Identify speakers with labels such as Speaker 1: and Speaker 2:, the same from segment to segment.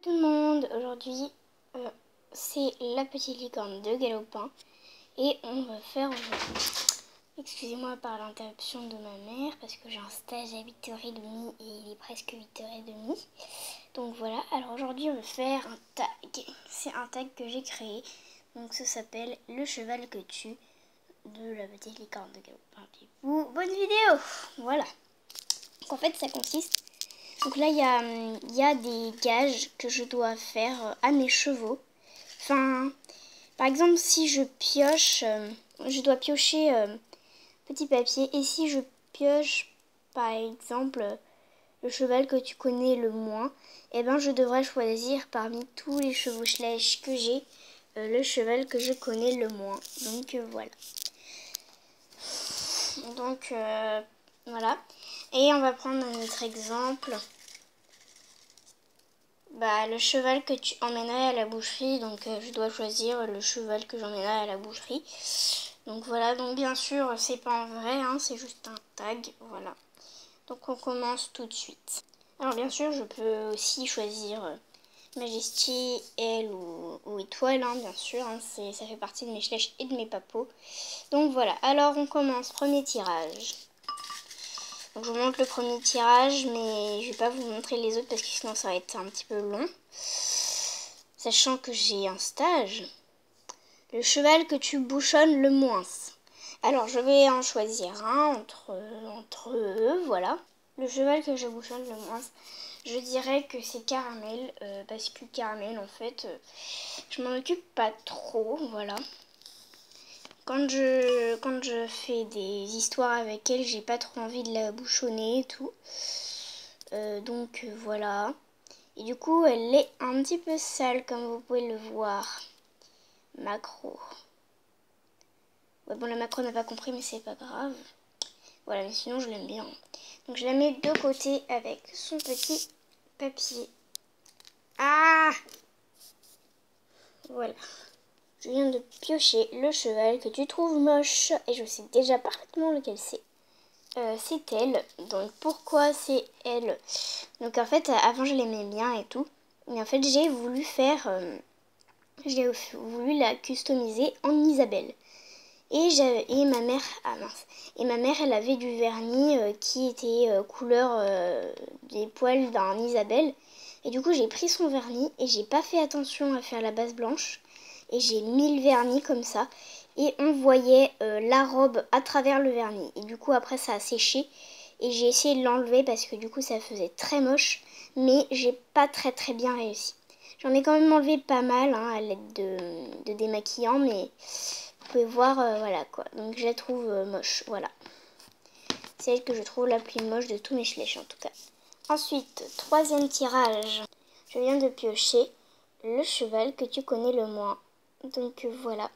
Speaker 1: Tout le monde, aujourd'hui c'est la petite licorne de Galopin et on va faire aujourd'hui, excusez-moi par l'interruption de ma mère parce que j'ai un stage à 8h30 et il est presque 8h30. Donc voilà, alors aujourd'hui on va faire un tag, c'est un tag que j'ai créé, donc ça s'appelle le cheval que tue de la petite licorne de Galopin. Bonne vidéo. Voilà, donc en fait ça consiste. Donc là, il y a des gages que je dois faire à mes chevaux. Enfin, par exemple, si je pioche, je dois piocher petit papier. Et si je pioche, par exemple, le cheval que tu connais le moins, eh ben, je devrais choisir parmi tous les chevaux Schleich que j'ai, le cheval que je connais le moins. Donc voilà. Donc voilà. Et on va prendre un autre exemple. Le cheval que tu emmènerais à la boucherie, donc je dois choisir le cheval que j'emmènerai à la boucherie. Donc voilà, donc bien sûr c'est pas un vrai, hein, c'est juste un tag, voilà. Donc on commence tout de suite. Alors bien sûr je peux aussi choisir Majesty, Elle ou Étoile, hein, bien sûr, hein, ça fait partie de mes Schleich et de mes papeaux. Donc voilà, alors on commence, premier tirage. Donc je vous montre le premier tirage, mais je vais pas vous montrer les autres parce que sinon ça va être un petit peu long. Sachant que j'ai un stage. Le cheval que tu bouchonnes le moins. Alors je vais en choisir un entre eux, voilà. Le cheval que je bouchonne le moins, je dirais que c'est Caramel, parce que Caramel en fait, je m'en occupe pas trop, voilà. Quand je fais des histoires avec elle, j'ai pas trop envie de la bouchonner et tout. Donc voilà. Et du coup, elle est un petit peu sale, comme vous pouvez le voir. Macro. Ouais, bon, la macro n'a pas compris, mais c'est pas grave. Voilà, mais sinon, je l'aime bien. Donc, je la mets de côté avec son petit papier. Ah! Voilà. Je viens de piocher le cheval que tu trouves moche. Et je sais déjà parfaitement lequel c'est. C'est elle. Donc, pourquoi c'est elle? Donc, en fait, avant, je l'aimais bien et tout. Mais en fait, j'ai voulu faire... j'ai voulu la customiser en Isabelle. Et ma mère, elle avait du vernis qui était couleur des poils d'un Isabelle. Et du coup, j'ai pris son vernis et j'ai pas fait attention à faire la base blanche. Et j'ai mis le vernis comme ça. Et on voyait la robe à travers le vernis. Et du coup, après, ça a séché. Et j'ai essayé de l'enlever parce que du coup, ça faisait très moche. Mais j'ai pas très bien réussi. J'en ai quand même enlevé pas mal hein, à l'aide de démaquillant, mais vous pouvez voir, voilà quoi. Donc je la trouve moche, voilà. C'est elle que je trouve la plus moche de tous mes Schleich en tout cas. Ensuite, troisième tirage. Je viens de piocher le cheval que tu connais le moins. Donc voilà.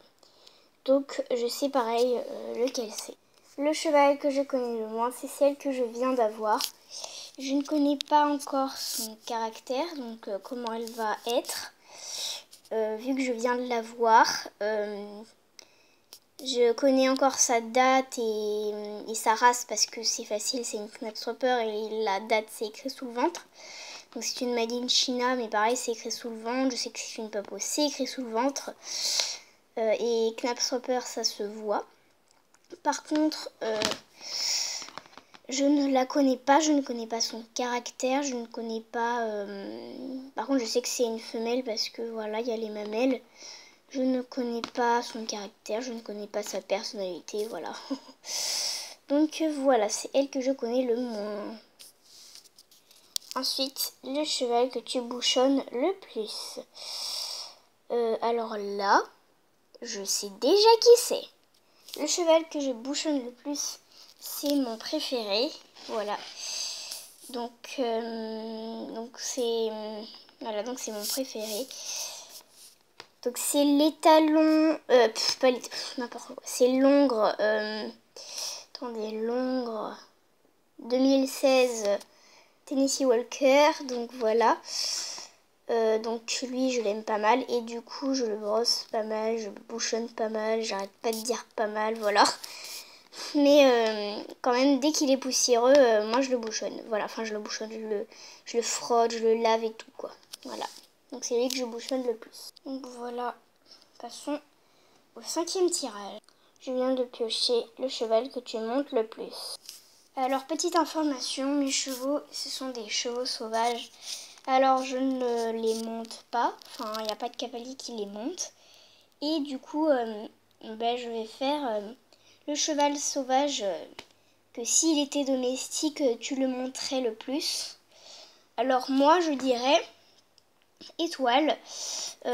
Speaker 1: Donc je sais pareil lequel c'est. Le cheval que je connais le moins, c'est celle que je viens d'avoir. Je ne connais pas encore son caractère, donc comment elle va être. Vu que je viens de la voir, je connais encore sa date et sa race parce que c'est facile, c'est une Knapstropper et la date c'est écrit sous le ventre. Donc c'est une Made in China, mais pareil c'est écrit sous le ventre. Je sais que c'est une Papo, c'est écrit sous le ventre. Et Knapstropper ça se voit. Par contre, je ne la connais pas, je ne connais pas son caractère, je ne connais pas... Par contre, je sais que c'est une femelle parce que voilà, il y a les mamelles. Je ne connais pas son caractère, je ne connais pas sa personnalité, voilà. Donc voilà, c'est elle que je connais le moins. Ensuite, le cheval que tu bouchonnes le plus. Alors là, je sais déjà qui c'est. Le cheval que je bouchonne le plus, c'est mon préféré, voilà. Donc c'est voilà, donc c'est mon préféré. Donc c'est l'étalon, pas l'étalon, n'importe quoi. C'est l'Hongre, attendez, l'Hongre 2016 Tennessee Walker. Donc voilà. Donc lui je l'aime pas mal et du coup je le brosse pas mal, je le bouchonne pas mal, j'arrête pas de dire pas mal, voilà. Mais quand même dès qu'il est poussiéreux, moi je le bouchonne, voilà, enfin je le bouchonne, je le frotte, je le lave et tout quoi, voilà. donc c'est lui que je bouchonne le plus. Donc voilà, passons au 5e tirage. Je viens de piocher le cheval que tu montes le plus. Alors, petite information, mes chevaux, ce sont des chevaux sauvages. Alors, je ne les monte pas, enfin, il n'y a pas de cavalier qui les monte. Et du coup, je vais faire le cheval sauvage que s'il était domestique, tu le monterais le plus. Alors, moi, je dirais Étoile.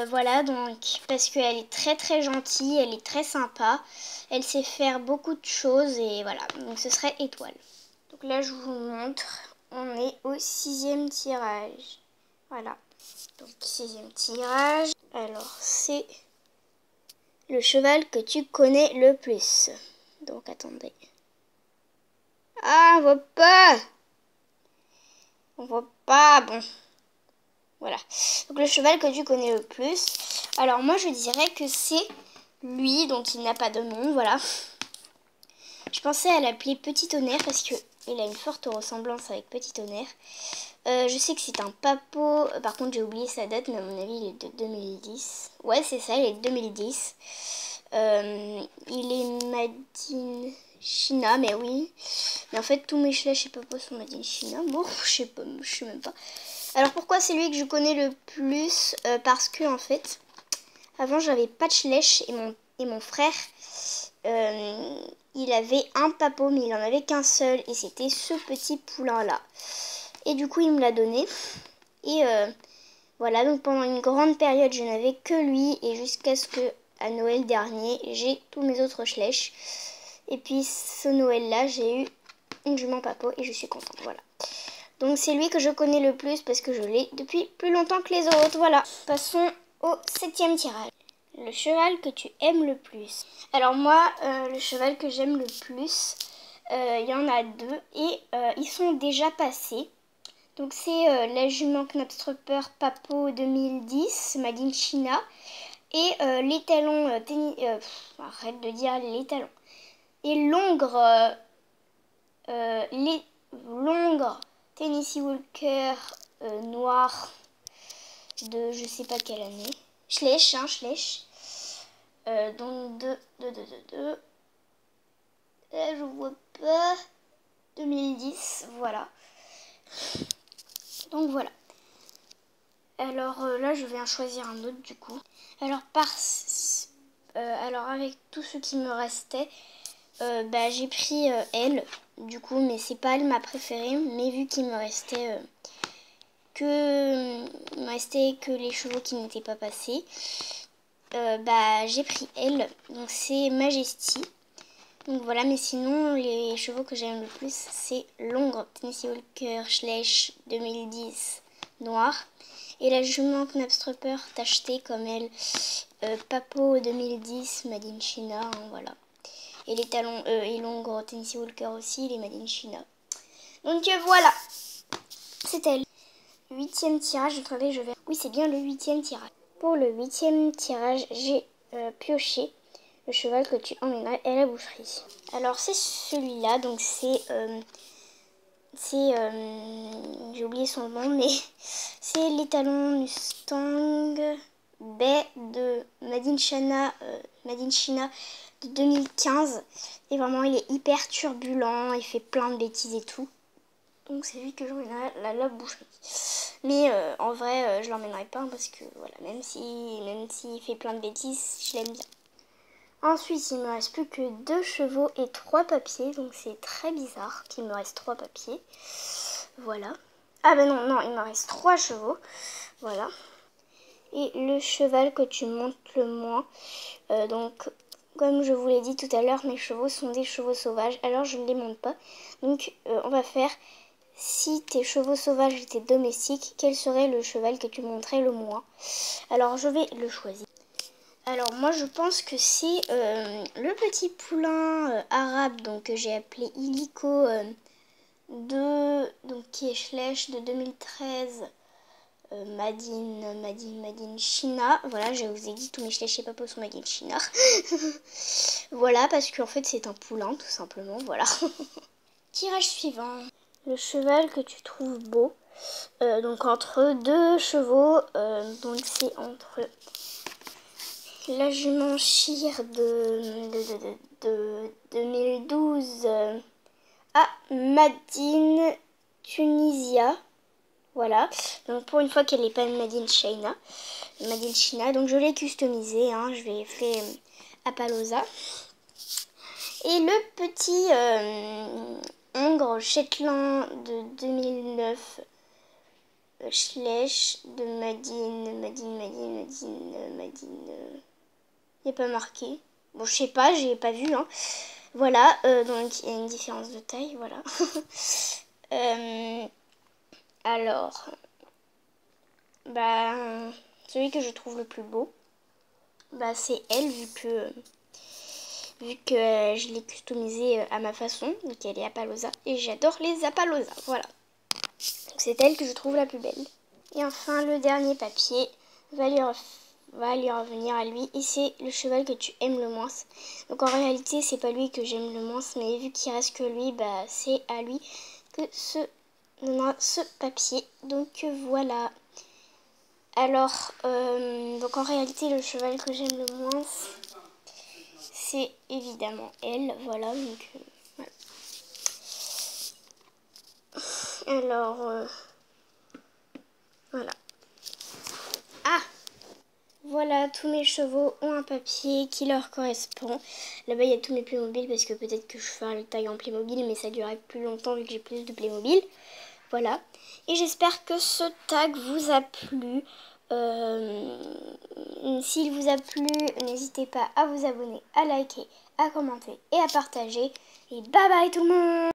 Speaker 1: Voilà, donc, parce qu'elle est très très gentille, elle est très sympa. Elle sait faire beaucoup de choses et voilà, donc ce serait Étoile. Donc là, je vous montre, on est au 6e tirage. Voilà, donc 6e tirage. Alors, c'est le cheval que tu connais le plus. Donc, attendez. Ah, on voit pas. On voit pas, bon. Voilà, donc le cheval que tu connais le plus. Alors, moi, je dirais que c'est lui, donc il n'a pas de nom, voilà. Je pensais à l'appeler Petit Tonnerre parce qu'il a une forte ressemblance avec Petit Tonnerre. Je sais que c'est un papo. Par contre, j'ai oublié sa date, mais à mon avis, il est de 2010. Ouais, c'est ça, il est de 2010. Il est Made in China, mais oui. Mais en fait, tous mes chlèches et papos sont Made in China. Bon, je sais même pas. Alors, pourquoi c'est lui que je connais le plus parce que, en fait, avant, j'avais pas de chlèche et mon frère... il avait un papot, mais il en avait qu'un seul, et c'était ce petit poulain là. Et du coup, il me l'a donné. Et voilà, donc pendant une grande période, je n'avais que lui, et jusqu'à ce que, à Noël dernier, j'ai tous mes autres chlèches. Et puis, ce Noël là, j'ai eu une jument papot, et je suis contente, voilà. Donc, c'est lui que je connais le plus, parce que je l'ai depuis plus longtemps que les autres, voilà. Passons au 7e tirage. Le cheval que tu aimes le plus. Alors moi, le cheval que j'aime le plus, il y en a deux et ils sont déjà passés. Donc c'est la jument Knapstrupper Papo 2010, Made in China, et l'étalon, arrête de dire l'étalon, et l'ongre Tennessee Walker noir de je sais pas quelle année. Chlèche, hein, Chlèche. Donc je vois pas. 2010, voilà. Donc voilà. Alors là, je vais en choisir un autre du coup. Alors alors avec tout ce qui me restait, j'ai pris elle du coup, mais c'est pas elle ma préférée. Mais vu qu'il me restait que les chevaux qui n'étaient pas passés. J'ai pris elle, donc c'est Majesty. Donc voilà, mais sinon les chevaux que j'aime le plus c'est l'ongre Tennessee Walker Schleich 2010 noir et la jument Knapstrupper tachetée comme elle, Papo 2010 Made in China, hein, voilà. Et les talons et l'ongre Tennessee Walker aussi, les Made in China. Donc voilà, c'est elle. 8e tirage, attendez, je vais... Oui, c'est bien le 8e tirage. Pour le 8e tirage, j'ai pioché le cheval que tu emmènerais à la boucherie. Alors, c'est celui-là, donc j'ai oublié son nom, mais c'est l'étalon Mustang Bay de Made in China de 2015. Et vraiment, il est hyper turbulent, il fait plein de bêtises et tout. Donc c'est lui que j'emmènerai à la boucherie. Mais en vrai, je l'emmènerai pas parce que voilà, même s'il fait plein de bêtises, je l'aime bien. Ensuite, il me reste plus que 2 chevaux et 3 papiers. Donc c'est très bizarre qu'il me reste 3 papiers. Voilà. Ah ben non, il me reste 3 chevaux. Voilà. Et le cheval que tu montes le moins. Donc comme je vous l'ai dit tout à l'heure, mes chevaux sont des chevaux sauvages. Alors je ne les monte pas. Donc on va faire... Si tes chevaux sauvages étaient domestiques, quel serait le cheval que tu monterais le moins? Alors je vais le choisir. Alors moi je pense que c'est le petit poulain arabe donc, que j'ai appelé Illico donc, qui est Schleich de 2013. Made in China. Voilà, je vous ai dit tous mes Schleich et papos sont Made in China. Voilà, parce qu'en fait c'est un poulain tout simplement, voilà. Tirage suivant. Le cheval que tu trouves beau. Donc entre deux chevaux, donc c'est entre la jument Shire de 2012 à Madine Tunisia. Voilà, donc pour une fois qu'elle n'est pas Madine China. Donc je l'ai customisé, hein, je l'ai fait à Palosa. Et le petit hongre Shetland de 2009, Schleich de Madine. Il n'y a pas marqué. Bon, je sais pas, j'ai pas vu. Hein. Voilà, donc il y a une différence de taille, voilà. Alors, bah, celui que je trouve le plus beau, bah, c'est elle, vu que je l'ai customisé à ma façon, donc elle est Apalosa, et j'adore les Apalosa, voilà. Donc c'est elle que je trouve la plus belle. Et enfin, le dernier papier va lui revenir à lui, et c'est le cheval que tu aimes le moins. Donc en réalité, c'est pas lui que j'aime le moins, mais vu qu'il reste que lui, bah c'est à lui que donnera ce papier. Donc voilà. Alors, donc en réalité, le cheval que j'aime le moins, c'est évidemment elle. Voilà, donc voilà. Alors, voilà. Ah! Voilà, tous mes chevaux ont un papier qui leur correspond. Là-bas, il y a tous mes Playmobil parce que peut-être que je ferai le taille en Playmobil, mais ça durerait plus longtemps vu que j'ai plus de Playmobil. Voilà. Et j'espère que ce tag vous a plu. S'il vous a plu, n'hésitez pas à vous abonner, à liker, à commenter et à partager. Et bye bye tout le monde!